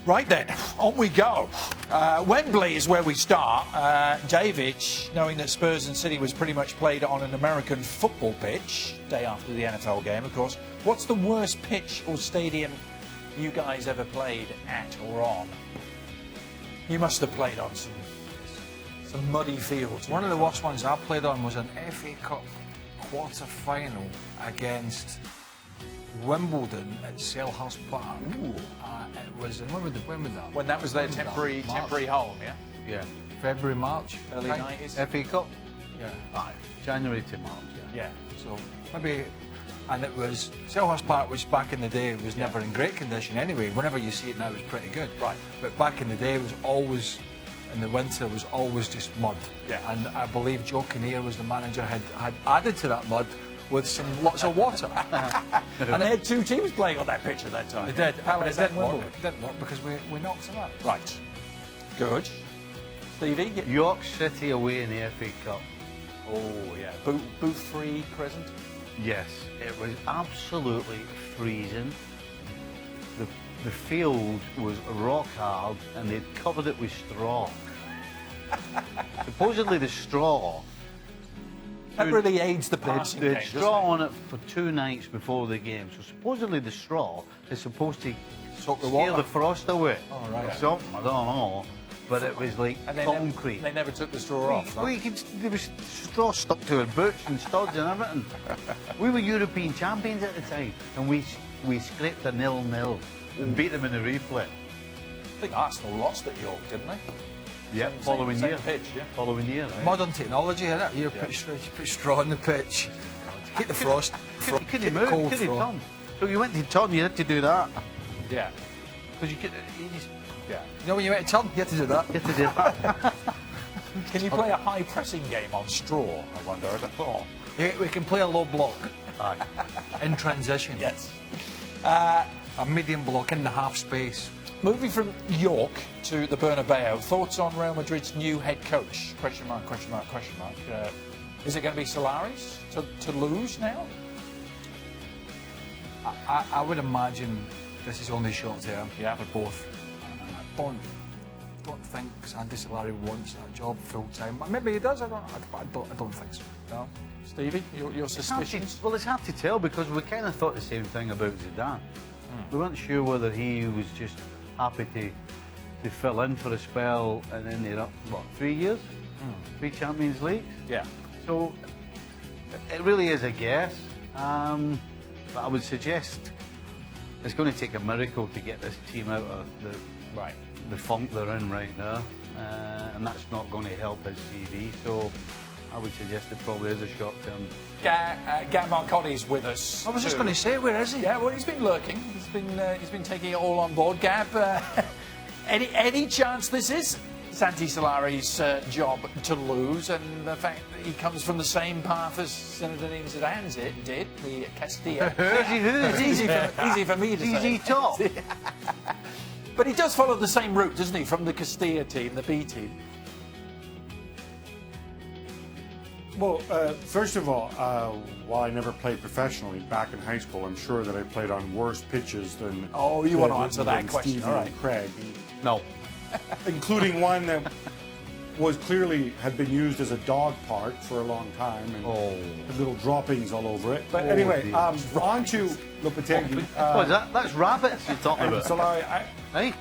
Right then, on we go. Wembley is where we start. David, knowing that Spurs and City was pretty much played on an American football pitch, day after the NFL game, of course, what's the worst pitch or stadium you guys ever played at or on? You must have played on some muddy fields. One of the worst ones I played on was an FA Cup quarter-final against Wimbledon at Selhurst Park. Ooh. It was, when was that? When that was their temporary home, yeah? Yeah. February, March. Early 90s? FA Cup? Yeah. January to March, Yeah. So maybe, and it was, Selhurst Park, which back in the day was never in great condition anyway. Whenever you see it now, it's pretty good. Right. But back in the day, it was always, in the winter, was always just mud. Yeah. And I believe Joe Kinnear was the manager, had added to that mud with lots of water. And they had two teams playing on that pitch at that time. They did. How does that work? It didn't work because we knocked them out. Right. Good. Stevie? York City away in the FA Cup. Oh, yeah. Booth-free present? Yes, it was absolutely freezing. The field was rock hard and they'd covered it with straw. Supposedly the straw... That really aids the passing They game, had straw on it for 2 nights before the game. So supposedly the straw is supposed to Soak the scare water. the frost away. Oh, right. Something, I don't know. But it was like concrete. They never took the straw off. Well, there was straw stuck to our boots and studs and everything. We were European champions at the time, and we scraped a 0-0 and beat them in the replay. I think Arsenal lost at York, didn't they? Yeah, Same following year. pitch, yeah. Following year, right? Modern technology, isn't it? You put straw on the pitch, keep the frost. You couldn't move, you couldn't turn. So you went to turn, you had to do that. Yeah. Because you just... Yeah. You know when you went to turn, you had to do that. You had to do that. Can you play a high pressing game on straw, I wonder? We can play a low block. Aye. In transition. Yes. A medium block in the half space. Moving from York to the Bernabeu, thoughts on Real Madrid's new head coach? Question mark, question mark, question mark. Is it going to be Solari's to lose now? I would imagine this is only short term for both. I don't think Santiago Solari wants that job full time. Maybe he does. I don't think so. No. Stevie, your suspicions? Well, it's hard to tell because we kind of thought the same thing about Zidane. We weren't sure whether he was just happy to fill in for a spell and then they're up, 3 years? 3 Champions Leagues? Yeah. So it really is a guess. But I would suggest it's going to take a miracle to get this team out of the funk they're in right now. And that's not going to help his CV. So I would suggest it probably is a short-term. Gab Marcotti's with us. I was just going to say, where is he? Yeah, well, he's been lurking. He's been taking it all on board. Gab, any chance this is Santiago Solari's job to lose, and the fact that he comes from the same path as Zinedine Zidane did, the Castilla. It's easy for me to say. Easy top. But he does follow the same route, doesn't he, from the Castilla team, the B team? Well, first of all, while I never played professionally back in high school, I'm sure that I played on worse pitches than. Oh, you want to answer that question? Stevie All right. and Craig, No. including one that was clearly had been used as a dog park for a long time and had little droppings all over it. But anyway, on to Lopetegui. What is that? That's rabbits you're talking And about. Solari, Hey?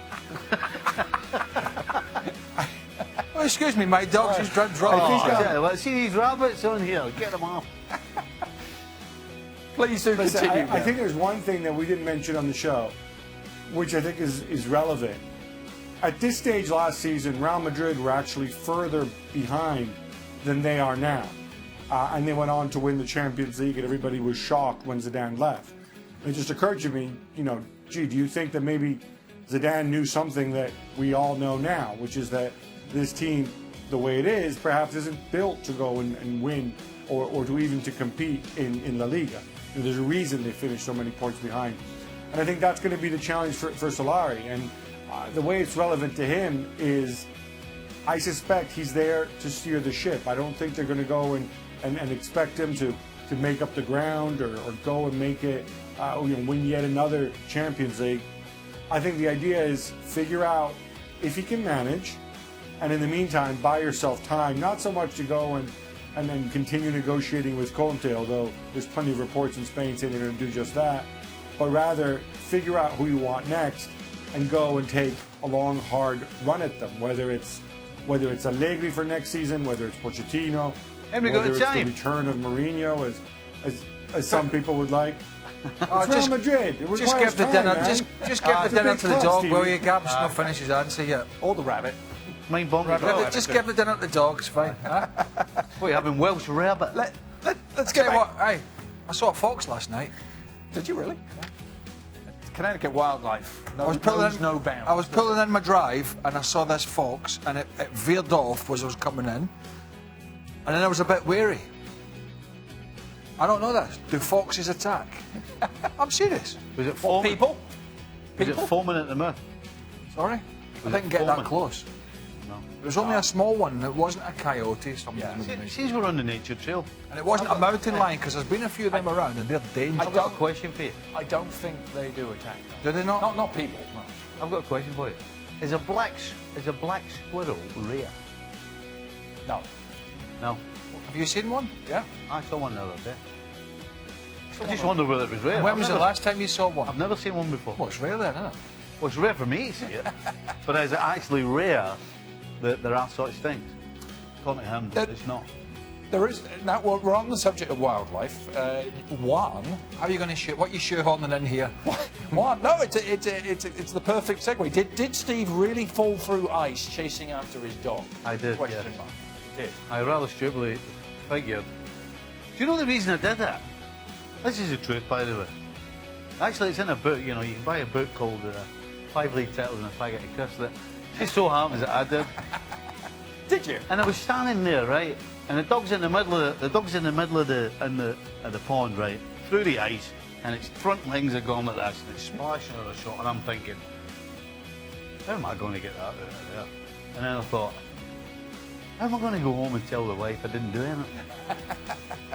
Oh, excuse me, my dog's just drunk. Let's see these rabbits on here. Get them off. Please do Listen, continue. I think there's one thing that we didn't mention on the show, which I think is relevant. At this stage last season, Real Madrid were actually further behind than they are now. And they went on to win the Champions League, and everybody was shocked when Zidane left. And it just occurred to me, do you think that maybe Zidane knew something that we all know now, which is that this team, the way it is, perhaps isn't built to go and win or to even to compete in La Liga. There's a reason they finished so many points behind. And I think that's going to be the challenge for Solari. And the way it's relevant to him is I suspect he's there to steer the ship. I don't think they're going to go and expect him to make up the ground or go and make it, win yet another Champions League. I think the idea is figure out if you can manage, and in the meantime, buy yourself time. Not so much to go and then continue negotiating with Conte, although there's plenty of reports in Spain saying they're going to do just that, but rather figure out who you want next and go and take a long, hard run at them, whether it's Allegri for next season, whether it's Pochettino, whether it's the return of Mourinho, as some people would like. It's Real Madrid. It just give the dinner. Just give the dinner to the dog, will you, Gab's not finish his answer yet. Or the rabbit. Mind bomb. Just give the dinner to the dog. It's fine. What, you having Welsh rabbit? Let's get what. Hey, I saw a fox last night. Did you really? Connecticut wildlife. No, no bounds. I was pulling in my drive and I saw this fox and it veered off as I was coming in, and then I was a bit wary. I don't know this. Do foxes attack? I'm serious. Was it foaming? People? Was it foaming at the mouth? Sorry? I didn't get that close. No. It was only a small one. It wasn't a coyote. See, we're on the nature trail. And it wasn't a mountain lion, because there's been a few of them around and they're dangerous. I've got a question for you. I don't think they do attack. Do they not? Not people. No. I've got a question for you. Is a black squirrel rare? No. No. Have you seen one? Yeah. I saw one the other day. I just wonder whether it was rare. When was the last time you saw one? I've never seen one before. Well, it's rare then, isn't it? Well, it's rare for me to see it. But is it actually rare that there are such things? According to him, it's not. There is. Now, we're on the subject of wildlife. One. How are you going to shoot? What are you shoehorning in here? One. No, it's the perfect segue. Did Steve really fall through ice chasing after his dog? I did, Question yeah. mark. He did. I rather stupidly figured. Do you know the reason I did that? This is the truth, by the way. Actually, it's in a book. You know, you can buy a book called 5 League Titles and a Packet of Crisps. It just so happens that I did. Did you? And I was standing there, right, and the dog's in the middle of the pond, right, through the ice, and its front legs are gone like this, and it's splashing over the shot, and I'm thinking, how am I going to get that out of there? And then I thought, how am I going to go home and tell the wife I didn't do anything?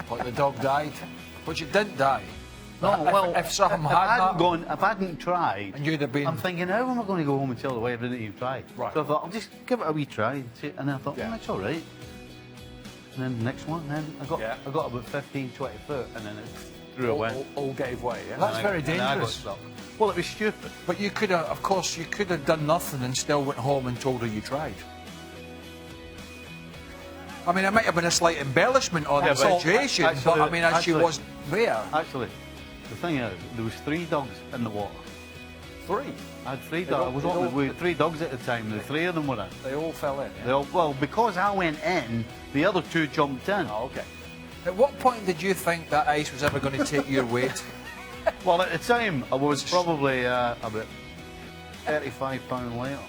But the dog died. But you didn't die. No, well, if something if I hadn't had gone, if I hadn't tried, and you'd have been. I'm thinking, how am I going to go home and tell the wife I didn't even try? Right. So I thought, I'll just give it a wee try. And then I thought, Yeah. that's all right. And then the next one, then I got about 15, 20 foot, and then it threw away. All gave way. Yeah? That's very And I got dangerous. stuck. Well, it was stupid. But you could have, of course, you could have done nothing and still went home and told her you tried. I mean, it might have been a slight embellishment on the situation, but I mean, she wasn't there. Actually, the thing is, there was 3 dogs in the water. 3? I had 3 dogs. I was on with 3 dogs at the time. The 3 of them were in. They all fell in. Yeah? They all, well, because I went in, the other 2 jumped in. Oh, okay. At what point did you think that ice was ever going to take your weight? Well, at the time, I was probably about 35 pounds lighter.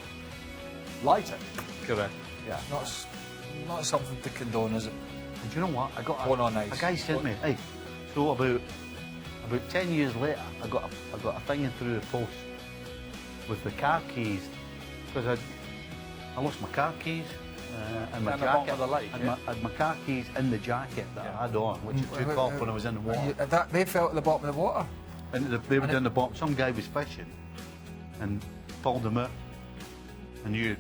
Lighter. Correct. Yeah. Not something to condone, is it? And do you know what? I got One on ice. a guy sent me. Hey, so about 10 years later, I got a thing in through the post with the car keys, because I lost my car keys and my Down the bottom jacket. of the lake, and yeah? I had my car keys in the jacket that I had on, which I took off when I was in the water. They fell at the bottom of the water. And they were down the bottom. Some guy was fishing and pulled them out, and you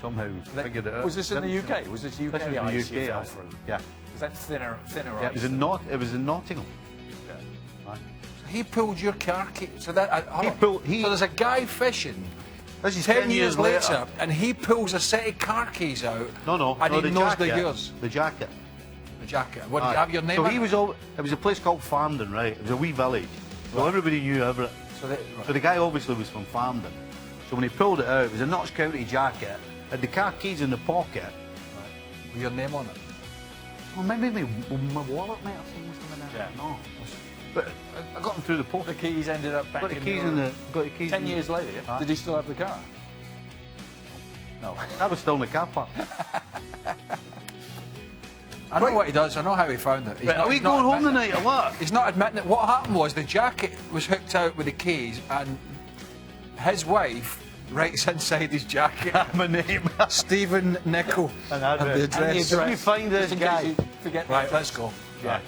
somehow figured it out. Was this in the UK? Was this UK This was ice the you fell UK. through? Yeah. Was that thinner Yeah, ice? it was in Nottingham. Yeah. Right. So he pulled your car key. So that So there's a guy fishing. This is 10 years later, and he pulls a set of car keys out. No, and he the knows jacket, they're yours. The jacket. The jacket. What do you have your name? So on he it? was it was a place called Farndon, right? It was a wee village. So everybody knew everything. So the guy obviously was from Farndon. So when he pulled it out, it was a Notts County jacket. Had the car keys in the pocket. With your name on it. Well, maybe my wallet might have seen something in there. Yeah. No. But I got them through the post. The keys ended up back Got the in keys your... in the. Got the keys. 10 years later, yeah? Huh? Did he still have the car? No. That was still in the car park. I know what he does. I know how he found it. Are we going home tonight or what? He's not admitting it. What happened was the jacket was hooked out with the keys, and his wife writes inside his jacket My name. Stephen Nicol And the address. Can you find this Just in case guy? you forget Right, let's go. Yeah.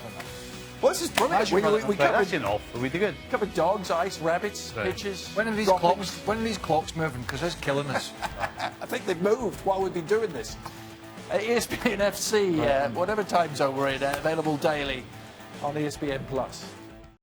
Well, this is brilliant. We Right, that's covered, enough. Are we good? covered dogs, ice, rabbits, Right. pitches. When are these droppings. clocks moving? Because it's killing us. I think they've moved while we've been doing this. ESPN FC, whatever time zone we're in, available daily on ESPN Plus.